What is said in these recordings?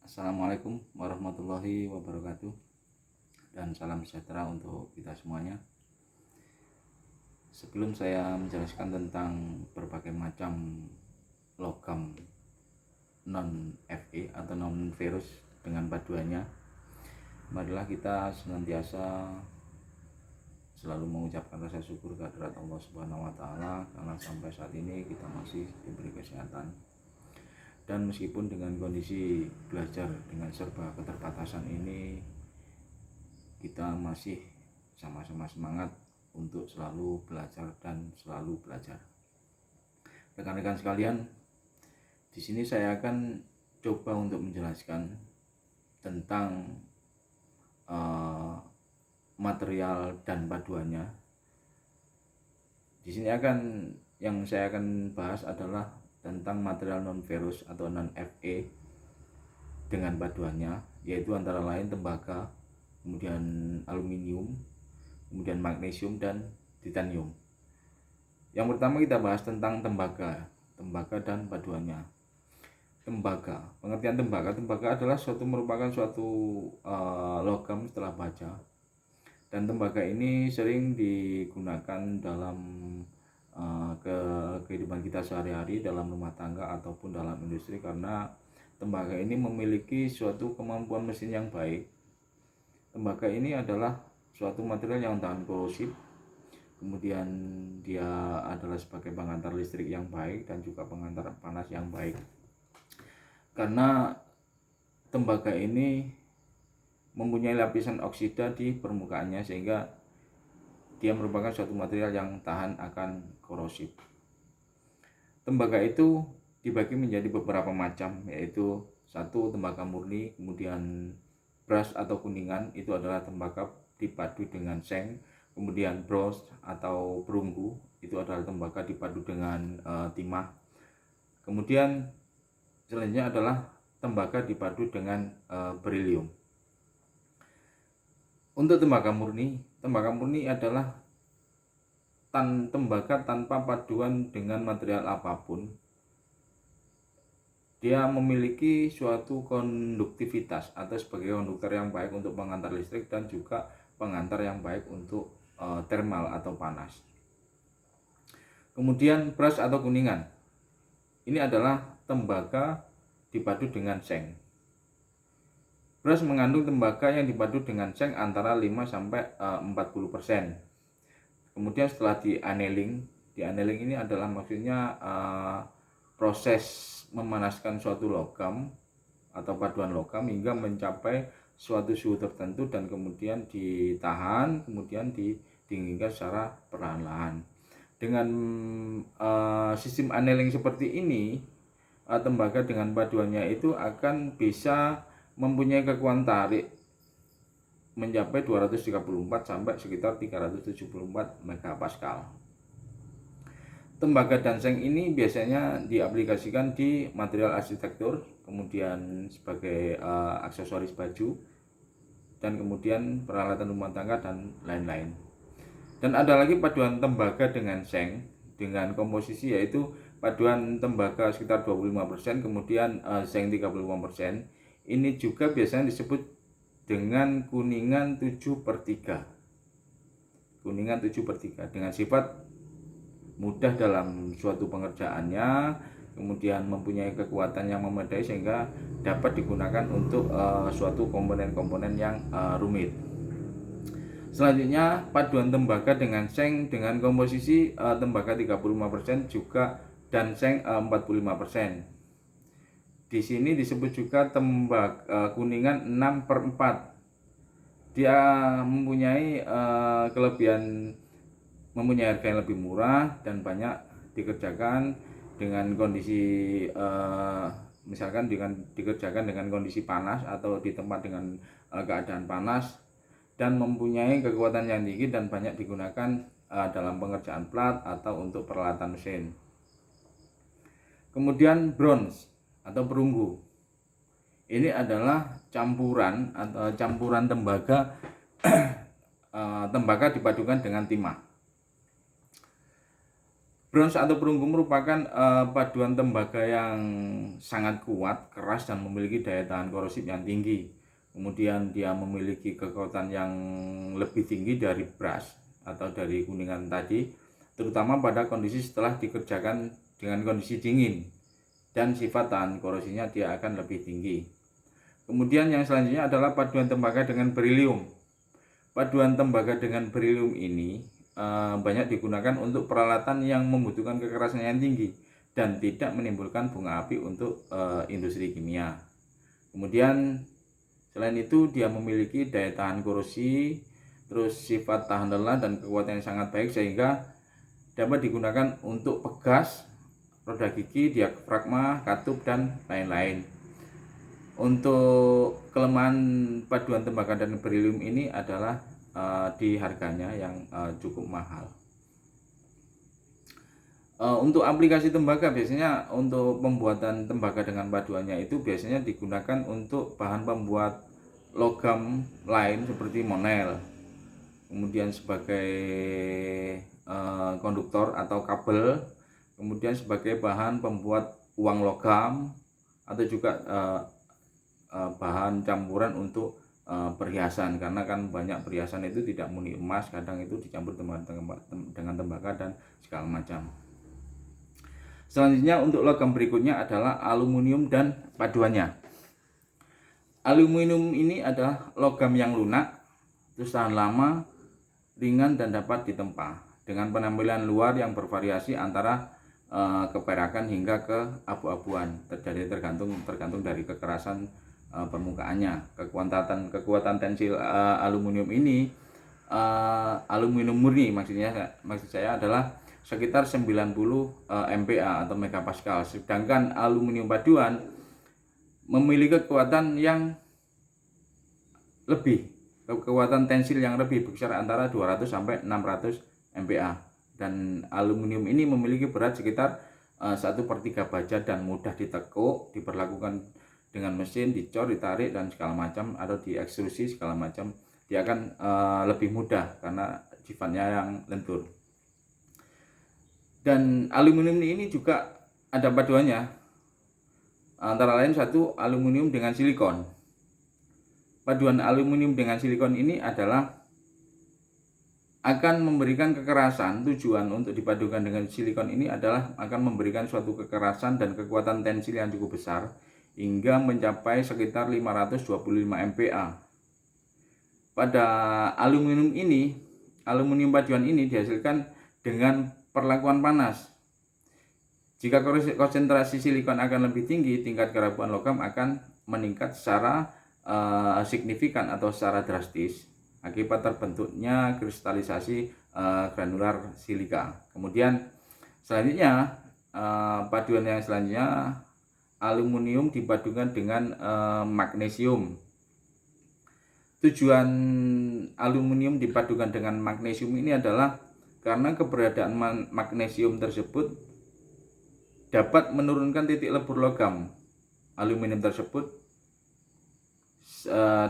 Assalamualaikum warahmatullahi wabarakatuh, dan salam sejahtera untuk kita semuanya. Sebelum saya menjelaskan tentang berbagai macam logam non Fe atau non ferrous dengan paduannya, marilah kita senantiasa selalu mengucapkan rasa syukur kehadirat Allah Subhanahu wa taala karena sampai saat ini kita masih diberi kesehatan. Dan meskipun dengan kondisi belajar dengan serba keterbatasan ini, kita masih sama-sama semangat untuk selalu belajar dan selalu belajar. Rekan-rekan sekalian, di sini saya akan coba untuk menjelaskan tentang material dan paduannya. Di sini yang saya akan bahas adalah tentang material non ferrous atau non Fe dengan paduannya, yaitu antara lain tembaga, kemudian aluminium, kemudian magnesium dan titanium. Yang pertama kita bahas tentang tembaga dan paduannya. Tembaga, pengertian tembaga adalah merupakan suatu logam setelah baja, dan tembaga ini sering digunakan dalam kehidupan kita sehari-hari dalam rumah tangga ataupun dalam industri, karena tembaga ini memiliki suatu kemampuan mesin yang baik. Tembaga ini adalah suatu material yang tahan korosif, kemudian dia adalah sebagai pengantar listrik yang baik dan juga pengantar panas yang baik, karena tembaga ini mempunyai lapisan oksida di permukaannya, sehingga dia merupakan suatu material yang tahan akan korosif. Tembaga itu dibagi menjadi beberapa macam, yaitu satu tembaga murni, kemudian brush atau kuningan, itu adalah tembaga dipadu dengan seng, kemudian bronze atau perunggu, itu adalah tembaga dipadu dengan timah, kemudian selanjutnya adalah tembaga dipadu dengan berilium. Untuk tembaga murni adalah tembaga tanpa paduan dengan material apapun. Dia memiliki suatu konduktivitas atau sebagai konduktor yang baik untuk pengantar listrik dan juga pengantar yang baik untuk thermal atau panas. Kemudian brush atau kuningan, ini adalah tembaga dipadu dengan seng. Brush mengandung tembaga yang dipadu dengan seng antara 5-40%. Kemudian setelah di annealing ini adalah maksudnya proses memanaskan suatu logam atau paduan logam hingga mencapai suatu suhu tertentu dan kemudian ditahan, kemudian didinginkan secara perlahan-lahan. Dengan sistem annealing seperti ini, tembaga dengan paduannya itu akan bisa mempunyai kekuatan tarik mencapai 234 sampai sekitar 374 megapascal. Tembaga dan seng ini biasanya diaplikasikan di material arsitektur, kemudian sebagai aksesoris baju, dan kemudian peralatan rumah tangga dan lain-lain. Dan ada lagi paduan tembaga dengan seng dengan komposisi, yaitu paduan tembaga sekitar 25%, kemudian seng 35%. Ini juga biasanya disebut dengan kuningan 7/3. Kuningan 7/3 dengan sifat mudah dalam suatu pengerjaannya, kemudian mempunyai kekuatan yang memadai sehingga dapat digunakan untuk suatu komponen-komponen yang rumit. Selanjutnya paduan tembaga dengan seng dengan komposisi tembaga 35% juga dan seng 45%. Di sini disebut juga tembaga kuningan 6/4. Dia mempunyai kelebihan, mempunyai harga yang lebih murah dan banyak dikerjakan dengan kondisi misalkan dikerjakan dengan kondisi panas atau di tempat dengan keadaan panas, dan mempunyai kekuatan yang tinggi dan banyak digunakan dalam pengerjaan plat atau untuk peralatan mesin. Kemudian bronze atau perunggu, ini adalah campuran tembaga tembaga dipadukan dengan timah. Bronze atau perunggu merupakan paduan tembaga yang sangat kuat, keras, dan memiliki daya tahan korosif yang tinggi. Kemudian dia memiliki kekuatan yang lebih tinggi dari brass atau dari kuningan tadi, terutama pada kondisi setelah dikerjakan dengan kondisi dingin, dan sifat tahan korosinya dia akan lebih tinggi. Kemudian yang selanjutnya adalah paduan tembaga dengan berilium. Paduan tembaga dengan berilium ini banyak digunakan untuk peralatan yang membutuhkan kekerasan yang tinggi dan tidak menimbulkan bunga api untuk industri kimia. Kemudian selain itu dia memiliki daya tahan korosi, terus sifat tahan lelah dan kekuatan yang sangat baik sehingga dapat digunakan untuk pegas, roda gigi, diafragma, katup, dan lain-lain. Untuk kelemahan paduan tembaga dan berilium ini adalah di harganya yang cukup mahal. Untuk aplikasi tembaga biasanya untuk pembuatan tembaga dengan paduannya itu biasanya digunakan untuk bahan pembuat logam lain seperti monel, kemudian sebagai konduktor atau kabel, kemudian sebagai bahan pembuat uang logam, atau juga bahan campuran untuk perhiasan, karena kan banyak perhiasan itu tidak murni emas, kadang itu dicampur dengan tembaga dan segala macam. Selanjutnya untuk logam berikutnya adalah aluminium dan paduannya. Aluminium ini adalah logam yang lunak, terus tahan lama, ringan, dan dapat ditempa dengan penampilan luar yang bervariasi antara keperakan hingga ke abu-abuan, tergantung dari kekerasan permukaannya. Kekuatan tensil aluminium ini, aluminium murni maksud saya adalah sekitar 90 MPa atau megapascal, sedangkan aluminium paduan memiliki kekuatan yang lebih, kekuatan tensil yang lebih berkisar antara 200 sampai 600 MPa, dan aluminium ini memiliki berat sekitar 1/3 baja dan mudah ditekuk, diperlakukan dengan mesin, dicor, ditarik, dan segala macam, atau diekstrusi segala macam, dia akan lebih mudah karena sifatnya yang lentur. Dan aluminium ini juga ada paduannya, antara lain satu aluminium dengan silikon. Paduan aluminium dengan silikon ini adalah akan memberikan kekerasan. Tujuan untuk dipadukan dengan silikon ini adalah akan memberikan suatu kekerasan dan kekuatan tensil yang cukup besar hingga mencapai sekitar 525 MPa. Pada aluminium paduan ini dihasilkan dengan perlakuan panas. Jika konsentrasi silikon akan lebih tinggi, tingkat kerapuhan logam akan meningkat secara signifikan atau secara drastis akibat terbentuknya kristalisasi granular silika. Kemudian selanjutnya paduan yang selanjutnya aluminium dipadukan dengan magnesium. Tujuan aluminium dipadukan dengan magnesium ini adalah karena keberadaan magnesium tersebut dapat menurunkan titik lebur logam aluminium tersebut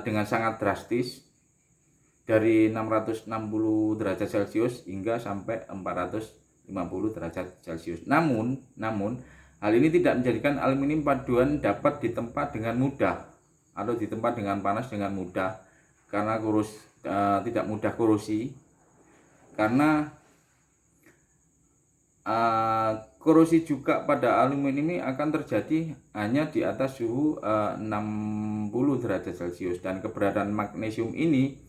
dengan sangat drastis dari 660 derajat Celcius hingga sampai 450 derajat Celcius. Namun hal ini tidak menjadikan aluminium paduan dapat ditempa dengan mudah atau ditempa dengan panas dengan mudah, karena tidak mudah korosi, karena korosi juga pada aluminium ini akan terjadi hanya di atas suhu 60 derajat Celcius, dan keberadaan magnesium ini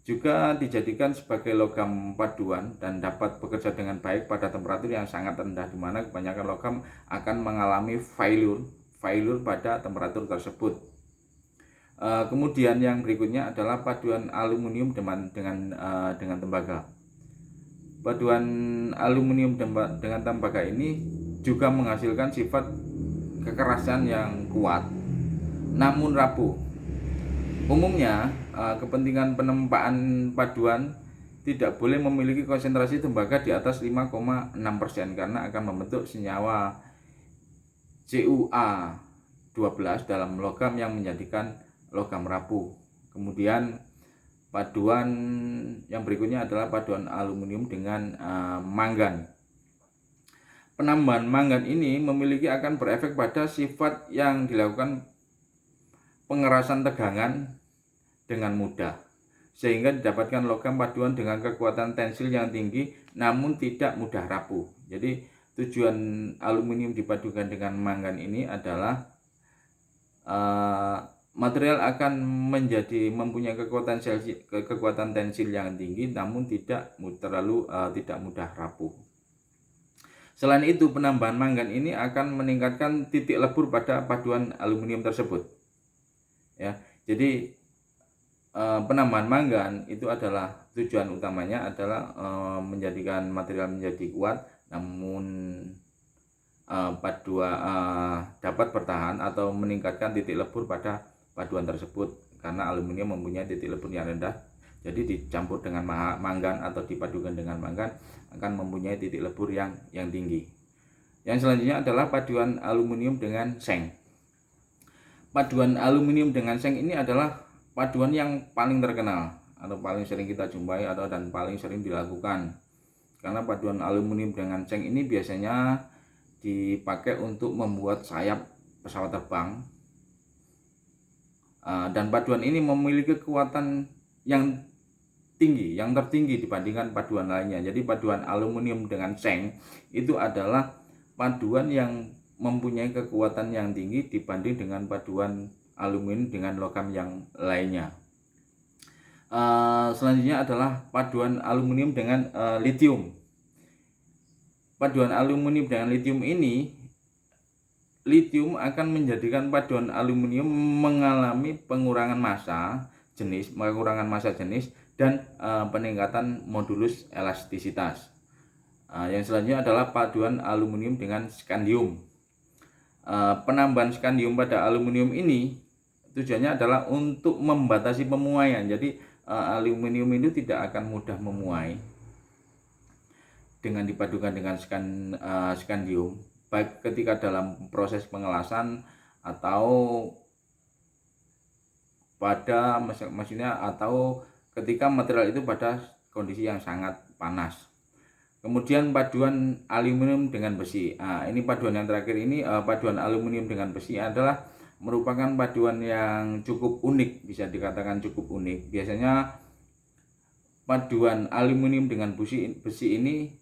juga dijadikan sebagai logam paduan dan dapat bekerja dengan baik pada temperatur yang sangat rendah, di mana kebanyakan logam akan mengalami failure pada temperatur tersebut. Kemudian yang berikutnya adalah paduan aluminium dengan tembaga. Paduan aluminium dengan tembaga ini juga menghasilkan sifat kekerasan yang kuat namun rapuh. Umumnya kepentingan penempaan paduan tidak boleh memiliki konsentrasi tembaga di atas 5,6% karena akan membentuk senyawa CuA12 dalam logam yang menjadikan logam rapuh. Kemudian paduan yang berikutnya adalah paduan aluminium dengan mangan. penambahan mangan ini memiliki akan berefek pada sifat yang dilakukan pengerasan tegangan dengan mudah, sehingga didapatkan logam paduan dengan kekuatan tensil yang tinggi namun tidak mudah rapuh. Jadi tujuan aluminium dipadukan dengan mangan ini adalah material akan mempunyai kekuatan tensil yang tinggi namun tidak mudah rapuh. Selain itu, penambahan mangan ini akan meningkatkan titik lebur pada paduan aluminium tersebut. Ya, jadi penambahan mangan itu adalah tujuan utamanya adalah menjadikan material menjadi kuat, namun dapat bertahan atau meningkatkan titik lebur pada paduan tersebut, karena aluminium mempunyai titik lebur yang rendah. Jadi dicampur dengan mangan atau dipadukan dengan mangan akan mempunyai titik lebur yang tinggi. Yang selanjutnya adalah paduan aluminium dengan seng. Paduan aluminium dengan seng ini adalah paduan yang paling terkenal atau paling sering kita jumpai dan paling sering dilakukan, karena paduan aluminium dengan seng ini biasanya dipakai untuk membuat sayap pesawat terbang. Dan paduan ini memiliki kekuatan yang tertinggi dibandingkan paduan lainnya. Jadi paduan aluminium dengan seng itu adalah paduan yang mempunyai kekuatan yang tinggi dibanding dengan paduan aluminium dengan logam yang lainnya. Selanjutnya adalah paduan aluminium dengan litium. Paduan aluminium dengan litium ini, litium akan menjadikan paduan aluminium mengalami pengurangan massa jenis dan peningkatan modulus elastisitas. Yang selanjutnya adalah paduan aluminium dengan skandium. Penambahan skandium pada aluminium ini tujuannya adalah untuk membatasi pemuaian. Jadi aluminium itu tidak akan mudah memuai dengan dipadukan dengan skandium, baik ketika dalam proses pengelasan atau atau ketika material itu pada kondisi yang sangat panas. Kemudian paduan aluminium dengan besi. Ini paduan yang terakhir ini, paduan aluminium dengan besi adalah merupakan paduan yang cukup unik, bisa dikatakan cukup unik. Biasanya paduan aluminium dengan besi ini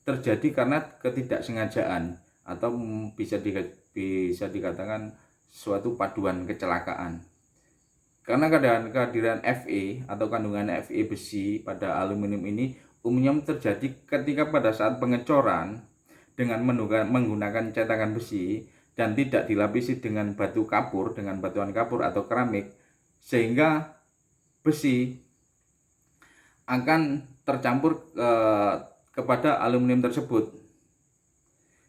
terjadi karena ketidaksengajaan atau bisa dikatakan suatu paduan kecelakaan. Karena kehadiran Fe atau kandungan Fe besi pada aluminium ini umumnya terjadi ketika pada saat pengecoran dengan menggunakan cetakan besi dan tidak dilapisi dengan batuan kapur atau keramik, sehingga besi akan tercampur kepada aluminium tersebut,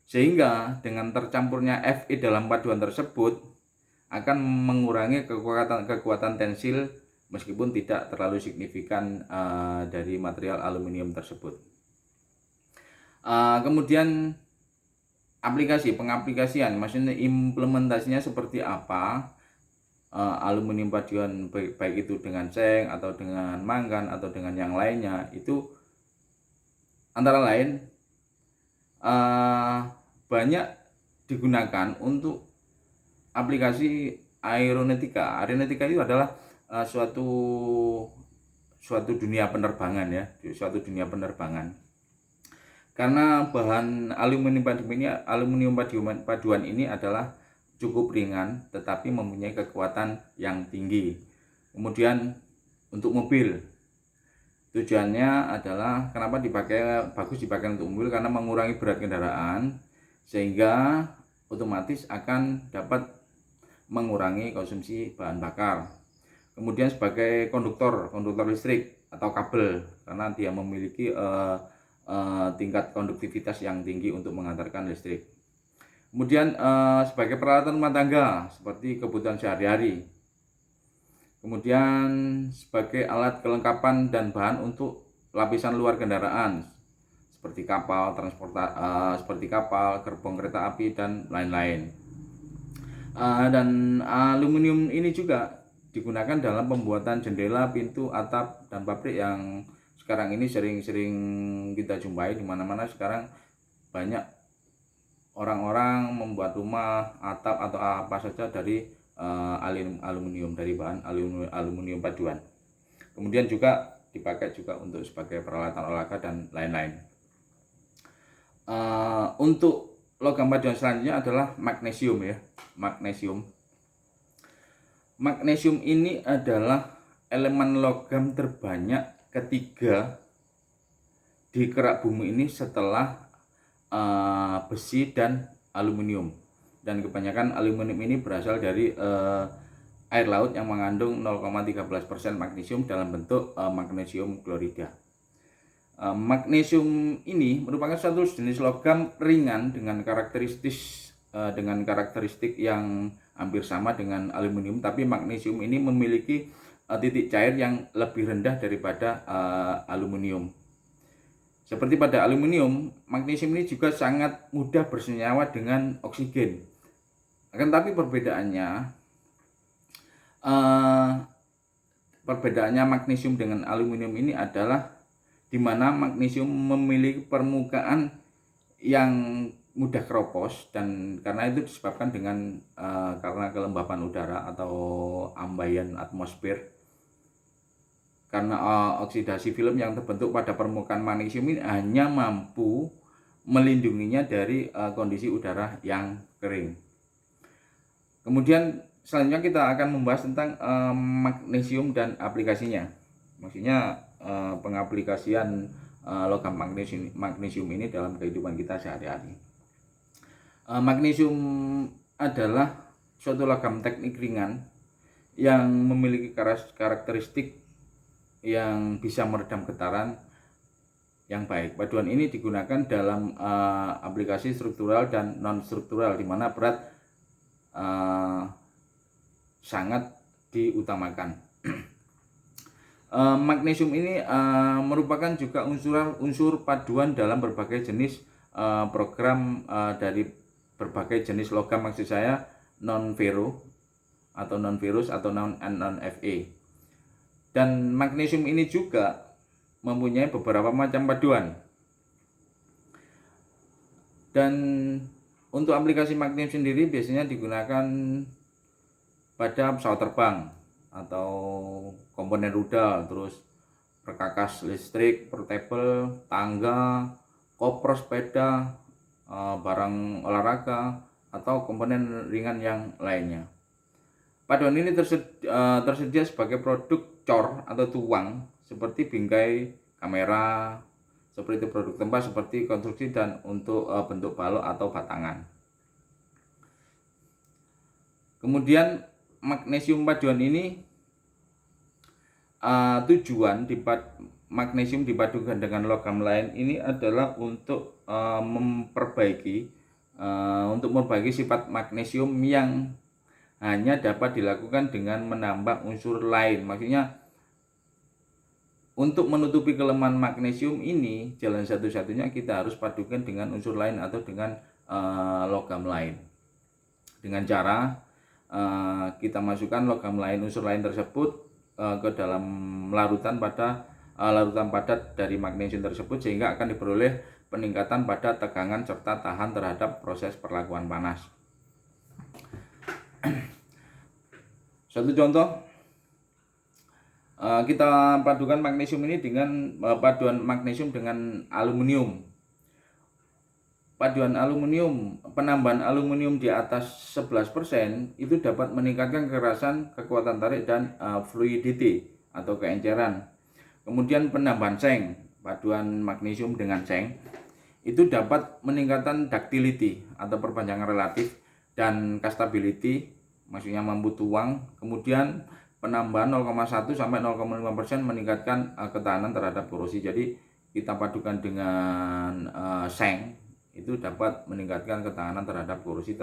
sehingga dengan tercampurnya Fe dalam paduan tersebut akan mengurangi kekuatan tensil meskipun tidak terlalu signifikan dari material aluminium tersebut. Kemudian pengaplikasian, maksudnya implementasinya seperti apa aluminium paduan, baik itu dengan seng atau dengan mangan atau dengan yang lainnya, itu antara lain banyak digunakan untuk aplikasi aeronautika. Aeronautika itu adalah suatu dunia penerbangan, ya, suatu dunia penerbangan. Karena bahan aluminium paduan ini adalah cukup ringan tetapi mempunyai kekuatan yang tinggi. Kemudian untuk mobil, tujuannya adalah kenapa bagus dipakai untuk mobil, karena mengurangi berat kendaraan sehingga otomatis akan dapat mengurangi konsumsi bahan bakar. Kemudian sebagai konduktor listrik atau kabel, karena dia memiliki tingkat konduktivitas yang tinggi untuk mengantarkan listrik. Kemudian sebagai peralatan rumah tangga seperti kebutuhan sehari-hari. Kemudian sebagai alat kelengkapan dan bahan untuk lapisan luar kendaraan seperti kapal, gerbong kereta api dan lain-lain. Dan aluminium ini juga digunakan dalam pembuatan jendela, pintu, atap, dan pabrik yang sekarang ini sering kita jumpai di mana-mana. Sekarang banyak orang-orang membuat rumah, atap atau apa saja dari aluminium, dari bahan aluminium paduan. Kemudian juga dipakai juga untuk sebagai peralatan olahraga dan lain-lain. Untuk logam paduan selanjutnya adalah magnesium ya. Magnesium ini adalah elemen logam terbanyak ketiga di kerak bumi ini setelah besi dan aluminium. Dan kebanyakan aluminium ini berasal dari air laut yang mengandung 0,13% magnesium dalam bentuk magnesium klorida. Magnesium ini merupakan suatu jenis logam ringan dengan karakteristik yang hampir sama dengan aluminium, tapi magnesium ini memiliki titik cair yang lebih rendah daripada aluminium. Seperti pada aluminium, magnesium ini juga sangat mudah bersenyawa dengan oksigen. Akan tapi perbedaannya magnesium dengan aluminium ini adalah di mana magnesium memiliki permukaan yang mudah keropos, dan karena itu disebabkan karena kelembapan udara atau ambien atmosfer. Karena oksidasi film yang terbentuk pada permukaan magnesium ini hanya mampu melindunginya dari kondisi udara yang kering. Kemudian selanjutnya kita akan membahas tentang magnesium dan aplikasinya. Maksudnya pengaplikasian logam magnesium ini dalam kehidupan kita sehari-hari. Magnesium adalah suatu logam teknik ringan yang memiliki karakteristik yang bisa meredam getaran yang baik. Paduan ini digunakan dalam aplikasi struktural dan non struktural, di mana berat sangat diutamakan. Magnesium ini merupakan juga unsur paduan dalam berbagai jenis program dari berbagai jenis logam, maksud saya non-ferrous atau non-Fe. Dan magnesium ini juga mempunyai beberapa macam paduan. Dan untuk aplikasi magnesium sendiri biasanya digunakan pada pesawat terbang atau komponen rudal, terus perkakas listrik, portable, tangga, koper sepeda, barang olahraga, atau komponen ringan yang lainnya. Paduan ini tersedia sebagai produk cor atau tuang seperti bingkai kamera, seperti produk tempat seperti konstruksi, dan untuk bentuk balok atau batangan. Kemudian magnesium paduan ini tujuan magnesium dipadukan dengan logam lain ini adalah untuk memperbaiki sifat magnesium yang hanya dapat dilakukan dengan menambah unsur lain. Maksudnya untuk menutupi kelemahan magnesium ini, jalan satu-satunya kita harus padukan dengan unsur lain atau dengan logam lain. Dengan cara kita masukkan logam lain, unsur lain tersebut ke dalam larutan padat dari magnesium tersebut, sehingga akan diperoleh peningkatan pada tegangan serta tahan terhadap proses perlakuan panas. Satu contoh, kita padukan magnesium ini dengan paduan magnesium dengan aluminium. Penambahan aluminium di atas 11% itu dapat meningkatkan kekerasan, kekuatan tarik, dan fluidity atau keenceran. Kemudian penambahan seng, paduan magnesium dengan seng itu dapat meningkatkan ductility atau perpanjangan relatif, dan castability, maksudnya mampu tuang. Kemudian penambahan 0,1 sampai 0,5% meningkatkan ketahanan terhadap korosi. Jadi kita padukan dengan seng itu dapat meningkatkan ketahanan terhadap korosi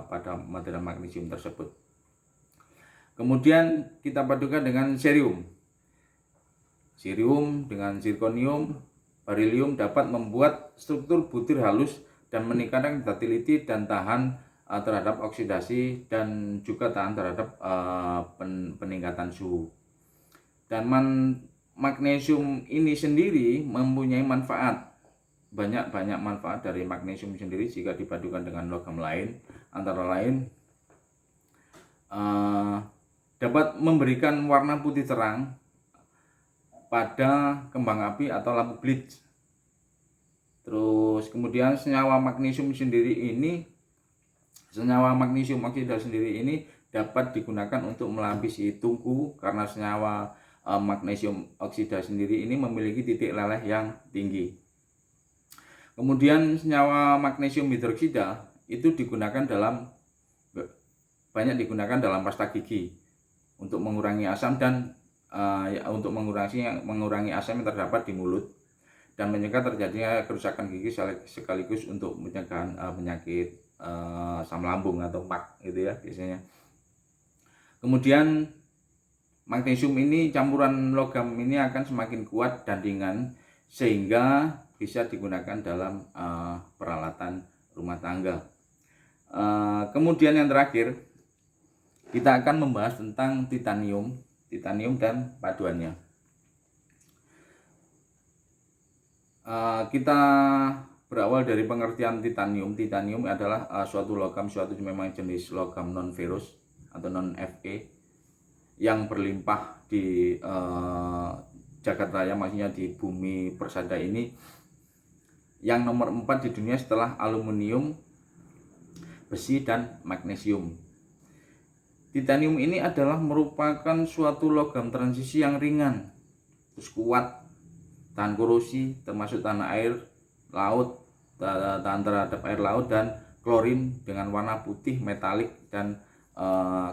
pada material magnesium tersebut. Kemudian kita padukan dengan cerium dengan zirconium, berilium dapat membuat struktur butir halus dan meningkatkan ductility dan tahan terhadap oksidasi, dan juga tahan terhadap peningkatan suhu. Dan magnesium ini sendiri mempunyai manfaat banyak manfaat dari magnesium sendiri jika dipadukan dengan logam lain, antara lain dapat memberikan warna putih terang pada kembang api atau lampu bleach. Terus kemudian senyawa magnesium oksida sendiri ini dapat digunakan untuk melapisi tungku karena senyawa magnesium oksida sendiri ini memiliki titik leleh yang tinggi. Kemudian senyawa magnesium hidroksida itu banyak digunakan dalam pasta gigi untuk mengurangi asam dan untuk mengurangi asam yang terdapat di mulut dan mencegah terjadinya kerusakan gigi sekaligus untuk mencegah penyakit asam lambung atau MAC gitu ya biasanya. Kemudian magnesium ini, campuran logam ini akan semakin kuat dan ringan sehingga bisa digunakan dalam peralatan rumah tangga. Kemudian yang terakhir, kita akan membahas tentang titanium dan paduannya. Kita berawal dari pengertian titanium. Titanium adalah suatu memang jenis logam non ferrous atau non Fe yang berlimpah di jagat raya, maksudnya di bumi persada ini, yang nomor 4 di dunia setelah aluminium, besi, dan magnesium. Titanium ini adalah merupakan suatu logam transisi yang ringan, terus kuat, tahan korosi, termasuk tanah air, laut, tahan terhadap air laut dan klorin, dengan warna putih metalik dan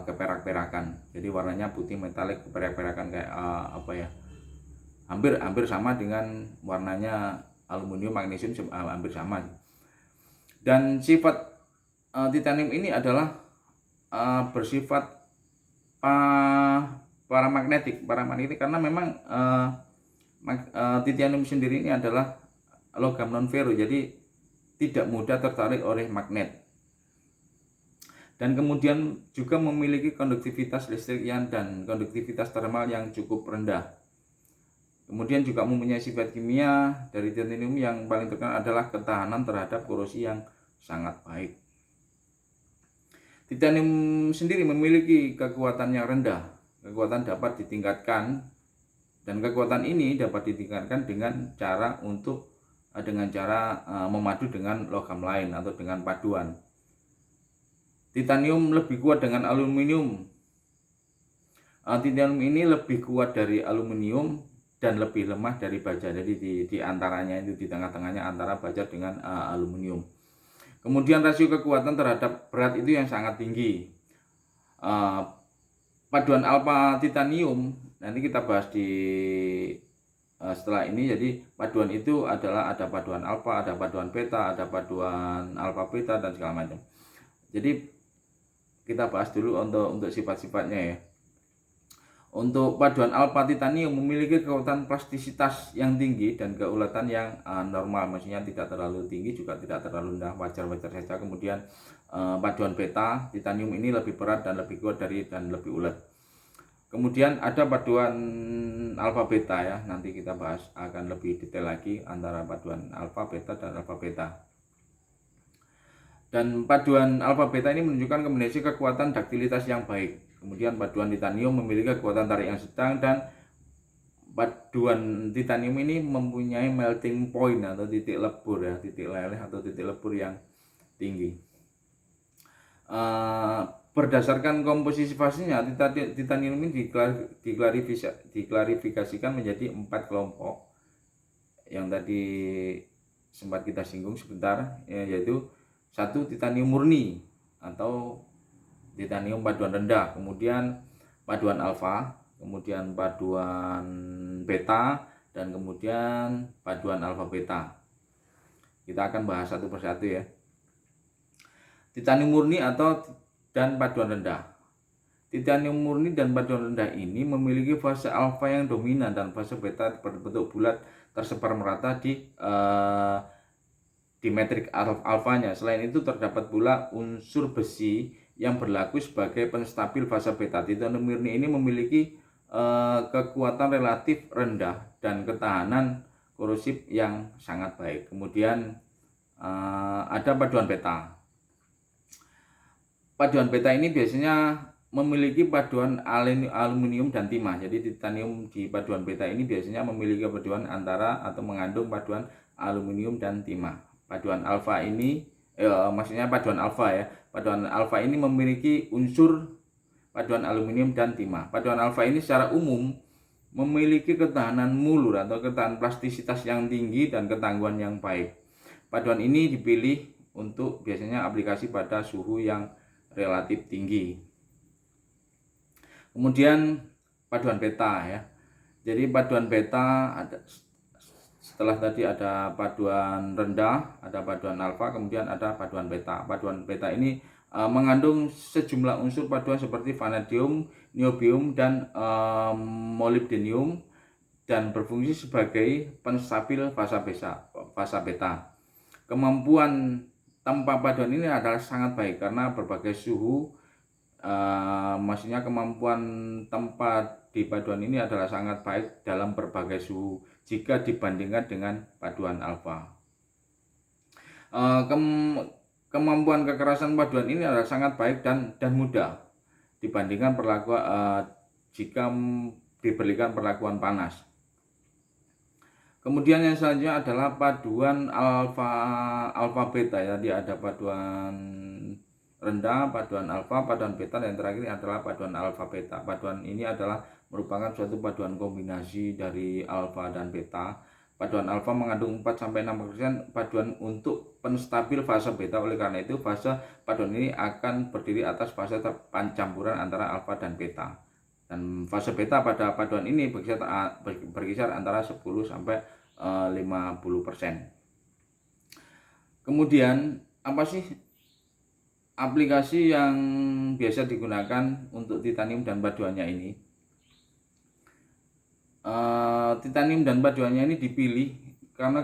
keperak-perakan. Jadi warnanya putih metalik keperak-perakan kayak hampir sama dengan warnanya aluminium, magnesium, hampir sama. Dan sifat titanium ini adalah bersifat paramagnetik karena memang titanium sendiri ini adalah logam non ferro, jadi tidak mudah tertarik oleh magnet, dan kemudian juga memiliki konduktivitas listrik dan konduktivitas termal yang cukup rendah. Kemudian juga mempunyai sifat kimia dari titanium yang paling terkenal adalah ketahanan terhadap korosi yang sangat baik. Titanium sendiri memiliki kekuatan yang rendah. Kekuatan dapat ditingkatkan, dan kekuatan ini dapat ditingkatkan dengan cara memadu dengan logam lain atau dengan paduan. Titanium lebih kuat dengan aluminium. Titanium ini lebih kuat dari aluminium dan lebih lemah dari baja. Jadi di antaranya itu, di tengah-tengahnya antara baja dengan aluminium. Kemudian rasio kekuatan terhadap berat itu yang sangat tinggi. Paduan alfa titanium nanti kita bahas setelah ini. Jadi paduan itu adalah ada paduan alfa, ada paduan beta, ada paduan alfa beta, dan segala macam. Jadi kita bahas dulu untuk sifat-sifatnya ya. Untuk paduan alfa titanium memiliki kekuatan plastisitas yang tinggi dan keulatan yang normal, maksudnya tidak terlalu tinggi juga tidak terlalu rendah, wajar-wajar saja. Kemudian paduan beta titanium ini lebih berat dan lebih kuat dan lebih ulet. Kemudian ada paduan alfa beta ya, nanti kita bahas akan lebih detail lagi antara paduan alfa beta dan alfa beta. Dan paduan alfa beta ini menunjukkan kombinasi kekuatan daktilitas yang baik. Kemudian paduan titanium memiliki kekuatan tarik yang sedang, dan paduan titanium ini mempunyai melting point atau titik lebur ya, titik leleh atau titik lebur yang tinggi. Berdasarkan komposisi fasenya, titanium ini diklarifikasikan menjadi 4 kelompok yang tadi sempat kita singgung sebentar, yaitu 1 titanium murni atau titanium paduan rendah, kemudian paduan alfa, kemudian paduan beta, dan kemudian paduan alfa beta. Kita akan bahas satu persatu ya. Titanium murni dan paduan rendah. Titanium murni dan paduan rendah ini memiliki fase alfa yang dominan dan fase beta berbentuk bulat tersebar merata di metrik alfanya. Selain itu terdapat pula unsur besi yang berlaku sebagai penstabil fase beta. Titanium murni ini memiliki kekuatan relatif rendah dan ketahanan korosif yang sangat baik. Kemudian ada paduan peta. Paduan peta ini biasanya memiliki paduan aluminium dan timah. Jadi titanium di paduan peta ini biasanya memiliki paduan antara atau mengandung paduan aluminium dan timah. Paduan alfa ini maksudnya paduan alfa ya. Paduan alfa ini memiliki unsur paduan aluminium dan timah. Paduan alfa ini secara umum memiliki ketahanan mulur atau ketahanan plastisitas yang tinggi dan ketangguhan yang baik. Paduan ini dipilih untuk biasanya aplikasi pada suhu yang relatif tinggi. Kemudian paduan peta ya. Jadi paduan peta ada, setelah tadi ada paduan rendah, ada paduan alfa, kemudian ada paduan peta. Paduan peta ini mengandung sejumlah unsur paduan seperti vanadium, niobium, dan molybdenium, dan berfungsi sebagai penstabil fasa beta. Kemampuan tempa paduan ini adalah sangat baik karena berbagai suhu, maksudnya kemampuan tempa di paduan ini adalah sangat baik dalam berbagai suhu jika dibandingkan dengan paduan alfa. Kemampuan kekerasan paduan ini adalah sangat baik dan mudah dibandingkan jika diberikan perlakuan panas. Kemudian yang selanjutnya adalah paduan alfa beta ya. Dia ada paduan rendah, paduan alfa, paduan beta, dan yang terakhir adalah paduan alfa beta. Paduan ini adalah merupakan suatu paduan kombinasi dari alfa dan beta. Paduan alfa mengandung 4-6% paduan untuk penstabil fase beta. Oleh karena itu fase paduan ini akan berdiri atas fase campuran antara alfa dan beta. Dan fase beta pada paduan ini berkisar antara 10-50%. Kemudian apa sih aplikasi yang biasa digunakan untuk titanium dan paduannya ini? Titanium dan paduannya ini dipilih karena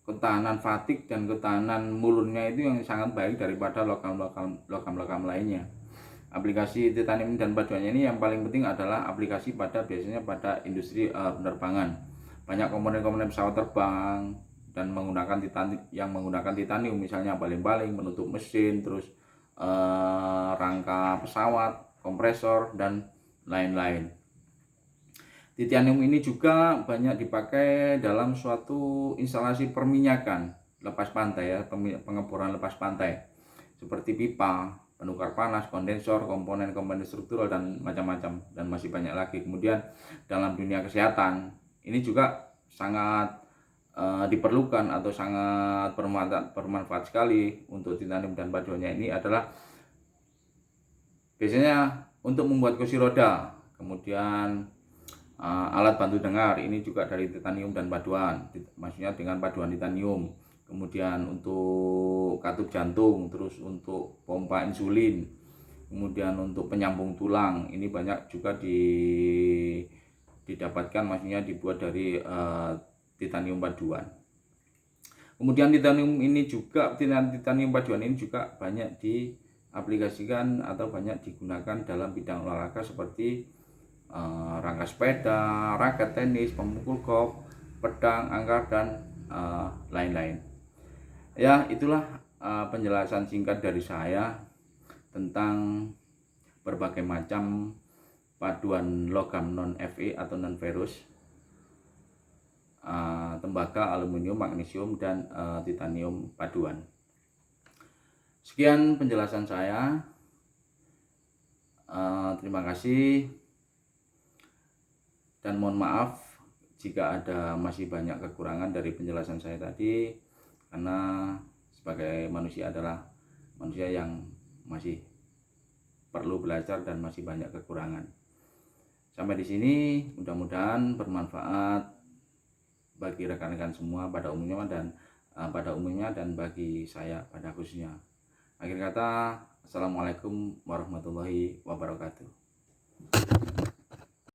ketahanan fatik dan ketahanan mulurnya itu yang sangat baik daripada logam-logam lainnya. Aplikasi titanium dan paduannya ini yang paling penting adalah aplikasi biasanya pada industri penerbangan. Banyak komponen-komponen pesawat terbang dan menggunakan titanium, misalnya baling-baling, penutup mesin, terus rangka pesawat, kompresor, dan lain-lain. Titanium ini juga banyak dipakai dalam suatu instalasi perminyakan lepas pantai ya, pengeboran lepas pantai seperti pipa, penukar panas, kondensor, komponen-komponen struktural, dan macam-macam, dan masih banyak lagi. Kemudian dalam dunia kesehatan ini juga sangat diperlukan atau sangat bermanfaat sekali untuk titanium dan paduannya ini adalah biasanya untuk membuat kursi roda. Kemudian alat bantu dengar ini juga dari titanium dan paduan, maksudnya dengan paduan titanium. Kemudian untuk katup jantung, terus untuk pompa insulin, kemudian untuk penyambung tulang ini banyak juga didapatkan, maksudnya dibuat dari titanium paduan. Kemudian titanium paduan ini juga banyak diaplikasikan atau banyak digunakan dalam bidang olahraga seperti rangka sepeda, raket tenis, pemukul golf, pedang, anggar, dan lain-lain. Ya, itulah penjelasan singkat dari saya tentang berbagai macam paduan logam non-Fe atau non-ferrous, tembaga, aluminium, magnesium, dan titanium paduan. Sekian penjelasan saya. Terima kasih. Dan mohon maaf jika ada masih banyak kekurangan dari penjelasan saya tadi, karena sebagai manusia adalah manusia yang masih perlu belajar dan masih banyak kekurangan. Sampai di sini, mudah-mudahan bermanfaat bagi rekan-rekan semua pada umumnya dan bagi saya pada khususnya. Akhir kata, assalamualaikum warahmatullahi wabarakatuh.